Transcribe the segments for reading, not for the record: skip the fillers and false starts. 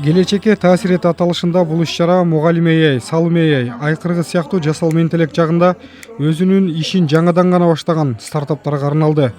Келечекке таасир эт аталышында бул иш-чара Мугалим AI, Салым AI, Айкыргыз сыяктуу жасалма интеллект жагында өзүнүн ишин жаңадан гана баштаган стартаптарга арналды.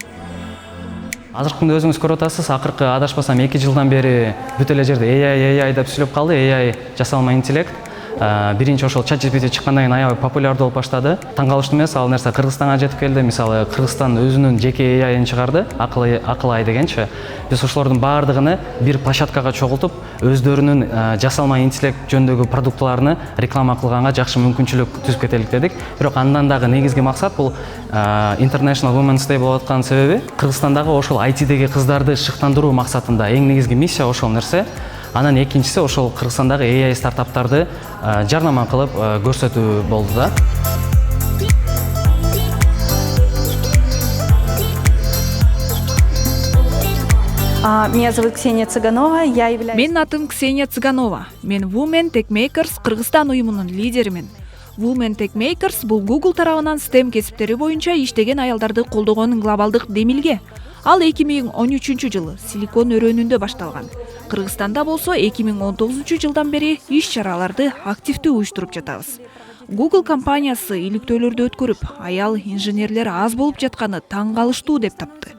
Азыркы күндө өзүңүз көрүп атасыз, акыркы адашпасам 2 жылдан бери бүт эле жерде AI деп сүйлөп калды. AI жасалма интеллект. Биринчи ошол ChatGPT чыккандан кийин аябай популярдуу болуп баштады. Таң калыштуу эмес, ал нерсе Кыргызстанга жетип келди. Мисалы, Кыргызстан өзүнүн жеке AI-ын чыгарды, акыл ай дегенчи. Биз ошолордун баардыгын бир площадкага чогултуп, өздөрүнүн жасалма интеллект жөнүндөгү продуктларını реклама кылганга жакшы мүмкүнчүлүк түзүп кетелик дедик. Бирок андан дагы негизги максат бул International Women's Day болуп аткан себеби Кыргызстандагы ошол IT-деги кыздарды шыктандыруу максатында эң негизги миссия ошол нерсе. Анан экинчиси ошол Кыргызстандагы AI стартаптарды жарнама кылып көрсөтүү болду да. Меня зовут Ксения Цыганова, я являюсь... Менин атым Ксения Цыганова. Мен Women Tech Makers Кыргызстан уюмунун лидеримин. Women Tech Makers бул Google тарабынан STEM кесиптери боюнча иштеген аялдарды колдогон глобалдык демилге. Ал 2013 жылы Силикон өрөөнүндө башталган. Кыргызстанда болсо 2019 жылдан бери иш-чараларды активдүү уюштуруп жатабыз. Google компаниясы иликтөөлөрдү өткөрүп, аял инженерлер аз болуп жатканы таң калыштуу деп тапты.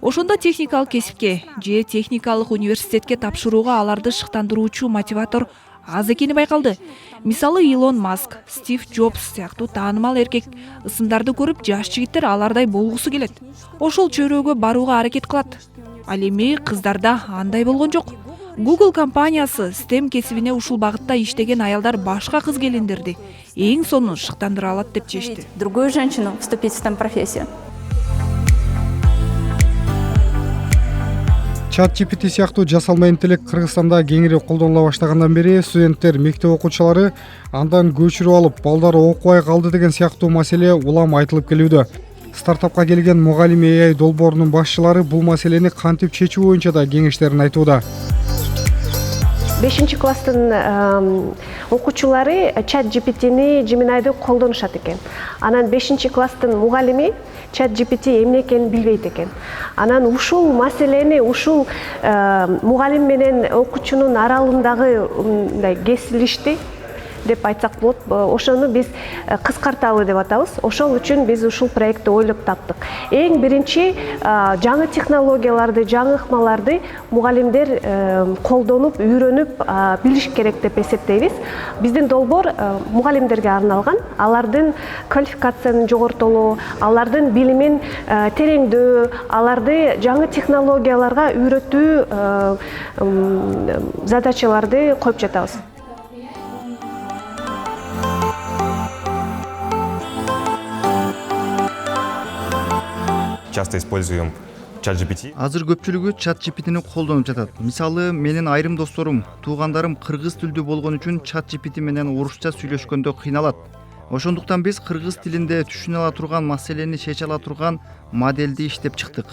Ошондо техникалык кесипке же техникалык университетке тапшырууга аларды шыктандыруучу мотиватор аз экени байкалды. Мисалы, Илон Маск, Стив Джобс сыяктуу таанымал эркек ысымдарды көрүп, жаш жигиттер алардай болгусу келет. Ошол чөйрөгө барууга аракет кылат. Ал эми кыздарда андай болгон жок. Google компаниясы STEM кесибине ушул багытта иштеген аялдар башка кыз келиндерди эң сонун шыктандыра алат деп чечти. Другую женщину вступить в STEM-профессию. ChatGPT сыяктуу жасалма интеллект Кыргызстанда кеңири колдонула баштагандан бери студенттер, мектеп окуучулары андан көчүрүп алып, балдар окубай калды деген сыяктуу маселе улам айтылып келүүдө. Стартапка келген Мугалим AI долбоорунун башчылары бул маселени кантип чечүү боюнча да кеңештерин айтууда. 5 класстын окуучулары ChatGPT-ни Gemini'ды колдонушат экен. Анан 5 класстын мугалими ChatGPT эмне экенин билбейт экен. Анан ушул маселени ушул мугалим менен окуучунун аралыгындагы кесилишти деп айтсак болот. Ошону биз кыскарталы деп атабыз. Ошол үчүн биз ушул проектти ойлоп таптык. Эң биринчи жаңы технологияларды, жаңы ыкмаларды мугалимдер колдонуп, үйрөнүп билиш керек деп эсептейбиз. Биздин долбоор мугалимдерге арналган, алардын квалификациясын жогортолоо, алардын билимин тереңдөө, аларды жаңы технологияларга үйрөтүү задачаларды коюп жатабыз. Часто используем ChatGPT. Азыр көпчүлүгү ChatGPT-ни колдонуп жатат. Мисалы, менин айрым досторум, туугандарым кыргыз тилдүү болгон үчүн ChatGPT менен орусча сүйлөшкөндө кыйналат. Ошондуктан биз кыргыз тилинде түшүнө ала турган маселени чече ала турган модельди иштеп чыктык.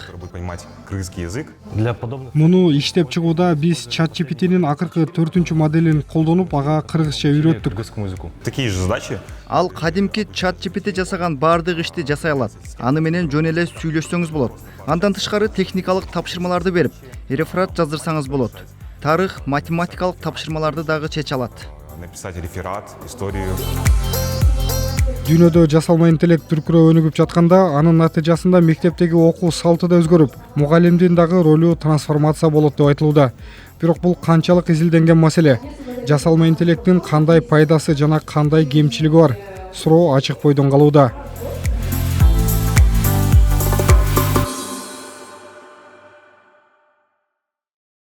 Муну иштеп чыгууда биз ChatGPT-нин акыркы 4-чү моделин колдонуп, ага кыргызча үйрөттүк. Такие же задачи. Ал кадимки ChatGPT жасаган баардык ишти жасай алат. Аны менен жөн эле сүйлөшсөңүз болот. Андан тышкары техникалык тапшырмаларды берип, реферат жаздырсаңыз болот. Тарых, математикалык тапшырмаларды дагы чече алат. Написать реферат, историю. Дүйнөдө жасалма интеллект дүркүрөө өнүгүп жатканда, анын натыйжасында мектептеги окуу салты да өзгөрүп, мугалимдин дагы ролу трансформация болот деп айтылууда. Бирок бул канчалык изилденген маселе? Жасалма интеллекттин кандай пайдасы жана кандай кемчилиги бар? Суроо ачык бойдон калууда.